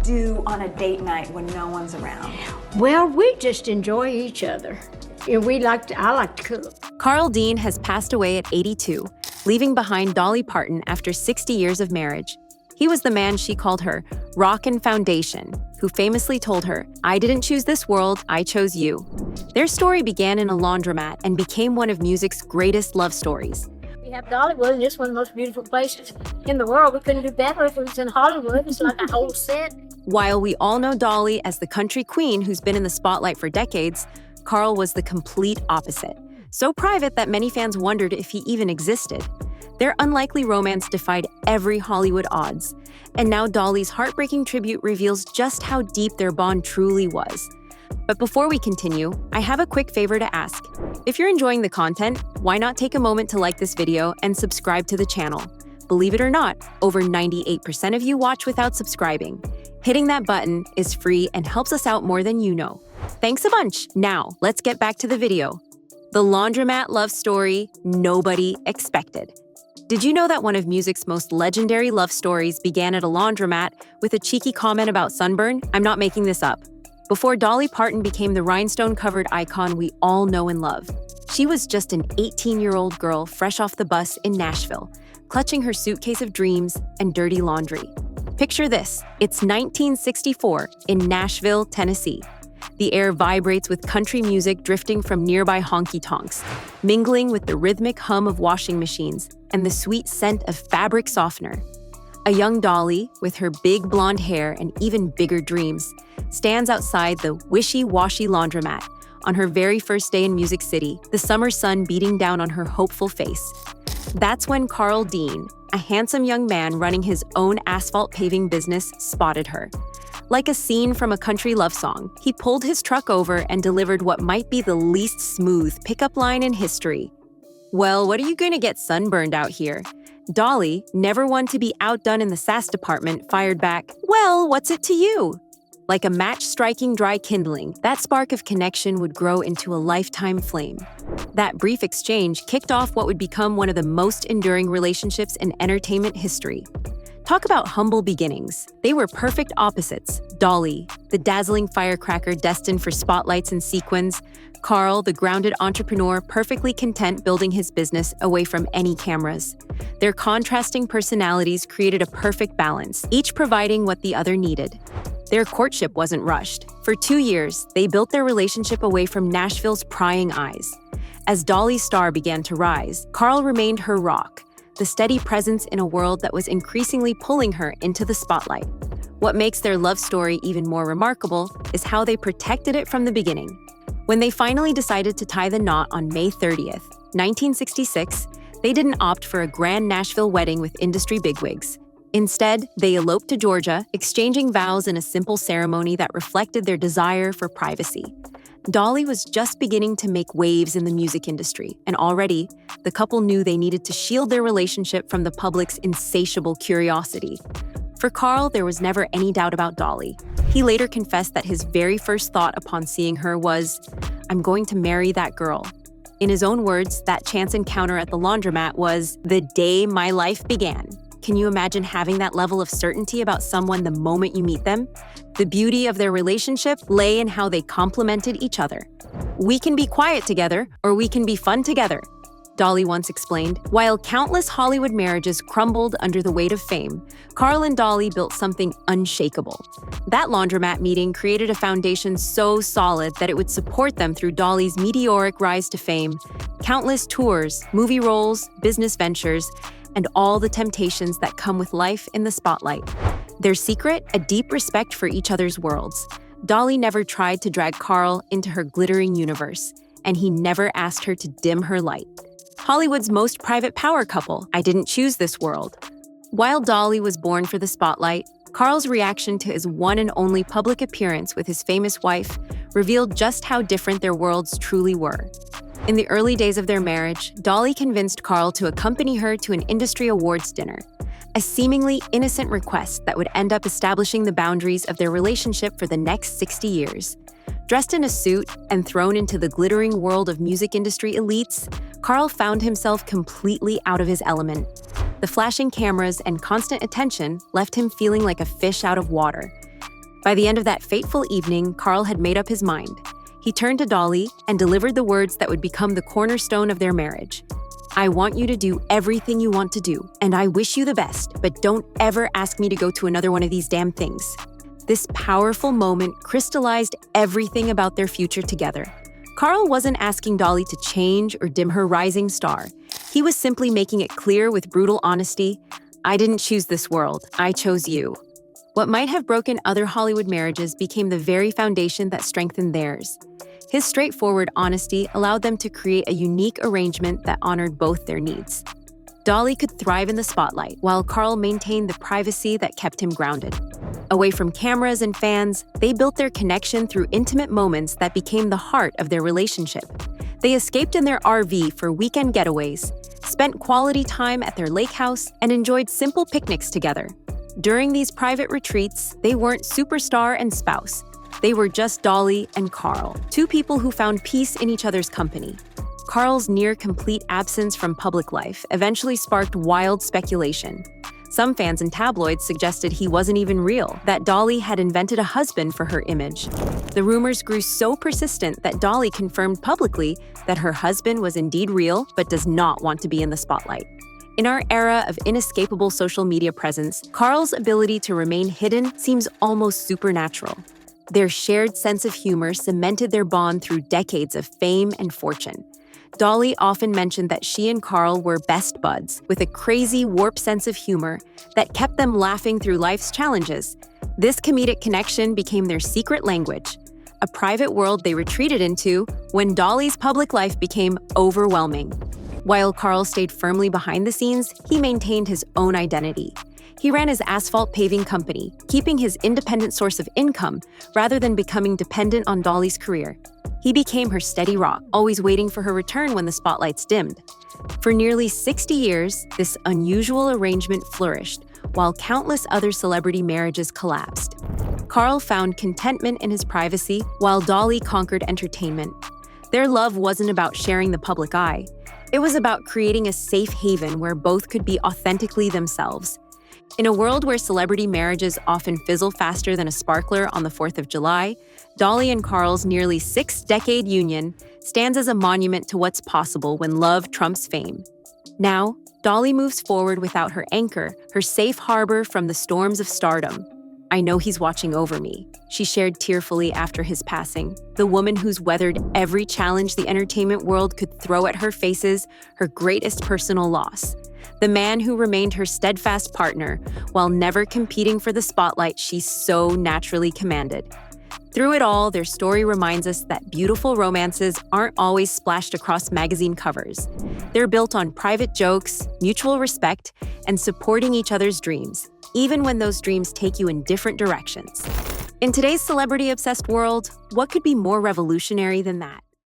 do on a date night when no one's around? Well, we just enjoy each other. And I like to cook. Carl Dean has passed away at 82, leaving behind Dolly Parton after 60 years of marriage. He was the man she called her rock and foundation, who famously told her, "I didn't choose this world, I chose you." Their story began in a laundromat and became one of music's greatest love stories. We have Dollywood, and it's one of the most beautiful places in the world. We couldn't do better if it was in Hollywood. It's like a whole set. While we all know Dolly as the country queen who's been in the spotlight for decades, Carl was the complete opposite. So private that many fans wondered if he even existed. Their unlikely romance defied every Hollywood odds. And now Dolly's heartbreaking tribute reveals just how deep their bond truly was. But before we continue, I have a quick favor to ask. If you're enjoying the content, why not take a moment to like this video and subscribe to the channel? Believe it or not, over 98% of you watch without subscribing. Hitting that button is free and helps us out more than you know. Thanks a bunch. Now, let's get back to the video. The laundromat love story nobody expected. Did you know that one of music's most legendary love stories began at a laundromat with a cheeky comment about sunburn? I'm not making this up. Before Dolly Parton became the rhinestone-covered icon we all know and love, she was just an 18-year-old girl fresh off the bus in Nashville, clutching her suitcase of dreams and dirty laundry. Picture this, it's 1964 in Nashville, Tennessee. The air vibrates with country music drifting from nearby honky-tonks, mingling with the rhythmic hum of washing machines and the sweet scent of fabric softener. A young Dolly, with her big blonde hair and even bigger dreams, stands outside the wishy-washy laundromat on her very first day in Music City, the summer sun beating down on her hopeful face. That's when Carl Dean, a handsome young man running his own asphalt paving business, spotted her. Like a scene from a country love song, he pulled his truck over and delivered what might be the least smooth pickup line in history. "Well, what are you going to get sunburned out here?" Dolly, never one to be outdone in the sass department, fired back, "Well, what's it to you?" Like a match striking dry kindling, that spark of connection would grow into a lifetime flame. That brief exchange kicked off what would become one of the most enduring relationships in entertainment history. Talk about humble beginnings. They were perfect opposites. Dolly, the dazzling firecracker destined for spotlights and sequins. Carl, the grounded entrepreneur perfectly content building his business away from any cameras. Their contrasting personalities created a perfect balance, each providing what the other needed. Their courtship wasn't rushed. For 2 years, they built their relationship away from Nashville's prying eyes. As Dolly's star began to rise, Carl remained her rock, the steady presence in a world that was increasingly pulling her into the spotlight. What makes their love story even more remarkable is how they protected it from the beginning. When they finally decided to tie the knot on May 30th, 1966, they didn't opt for a grand Nashville wedding with industry bigwigs. Instead, they eloped to Georgia, exchanging vows in a simple ceremony that reflected their desire for privacy. Dolly was just beginning to make waves in the music industry, and already, the couple knew they needed to shield their relationship from the public's insatiable curiosity. For Carl, there was never any doubt about Dolly. He later confessed that his very first thought upon seeing her was, "I'm going to marry that girl." In his own words, that chance encounter at the laundromat was the day my life began. Can you imagine having that level of certainty about someone the moment you meet them? The beauty of their relationship lay in how they complemented each other. "We can be quiet together, or we can be fun together," Dolly once explained. While countless Hollywood marriages crumbled under the weight of fame, Carl and Dolly built something unshakable. That laundromat meeting created a foundation so solid that it would support them through Dolly's meteoric rise to fame, countless tours, movie roles, business ventures, and all the temptations that come with life in the spotlight. Their secret, a deep respect for each other's worlds. Dolly never tried to drag Carl into her glittering universe, and he never asked her to dim her light. Hollywood's most private power couple, I didn't choose this world. While Dolly was born for the spotlight, Carl's reaction to his one and only public appearance with his famous wife revealed just how different their worlds truly were. In the early days of their marriage, Dolly convinced Carl to accompany her to an industry awards dinner, a seemingly innocent request that would end up establishing the boundaries of their relationship for the next 60 years. Dressed in a suit and thrown into the glittering world of music industry elites, Carl found himself completely out of his element. The flashing cameras and constant attention left him feeling like a fish out of water. By the end of that fateful evening, Carl had made up his mind. He turned to Dolly and delivered the words that would become the cornerstone of their marriage. "I want you to do everything you want to do, and I wish you the best, but don't ever ask me to go to another one of these damn things." This powerful moment crystallized everything about their future together. Carl wasn't asking Dolly to change or dim her rising star. He was simply making it clear with brutal honesty, "I didn't choose this world, I chose you." What might have broken other Hollywood marriages became the very foundation that strengthened theirs. His straightforward honesty allowed them to create a unique arrangement that honored both their needs. Dolly could thrive in the spotlight, while Carl maintained the privacy that kept him grounded. Away from cameras and fans, they built their connection through intimate moments that became the heart of their relationship. They escaped in their RV for weekend getaways, spent quality time at their lake house, and enjoyed simple picnics together. During these private retreats, they weren't superstar and spouse. They were just Dolly and Carl, two people who found peace in each other's company. Carl's near-complete absence from public life eventually sparked wild speculation. Some fans and tabloids suggested he wasn't even real, that Dolly had invented a husband for her image. The rumors grew so persistent that Dolly confirmed publicly that her husband was indeed real but does not want to be in the spotlight. In our era of inescapable social media presence, Carl's ability to remain hidden seems almost supernatural. Their shared sense of humor cemented their bond through decades of fame and fortune. Dolly often mentioned that she and Carl were best buds, with a crazy, warped sense of humor that kept them laughing through life's challenges. This comedic connection became their secret language, a private world they retreated into when Dolly's public life became overwhelming. While Carl stayed firmly behind the scenes, he maintained his own identity. He ran his asphalt paving company, keeping his independent source of income rather than becoming dependent on Dolly's career. He became her steady rock, always waiting for her return when the spotlights dimmed. For nearly 60 years, this unusual arrangement flourished, while countless other celebrity marriages collapsed. Carl found contentment in his privacy, while Dolly conquered entertainment. Their love wasn't about sharing the public eye. It was about creating a safe haven where both could be authentically themselves. In a world where celebrity marriages often fizzle faster than a sparkler on the 4th of July, Dolly and Carl's nearly 6-decade union stands as a monument to what's possible when love trumps fame. Now, Dolly moves forward without her anchor, her safe harbor from the storms of stardom. "I know he's watching over me," she shared tearfully after his passing. The woman who's weathered every challenge the entertainment world could throw at her faces her greatest personal loss. The man who remained her steadfast partner while never competing for the spotlight she so naturally commanded. Through it all, their story reminds us that beautiful romances aren't always splashed across magazine covers. They're built on private jokes, mutual respect, and supporting each other's dreams, even when those dreams take you in different directions. In today's celebrity-obsessed world, what could be more revolutionary than that?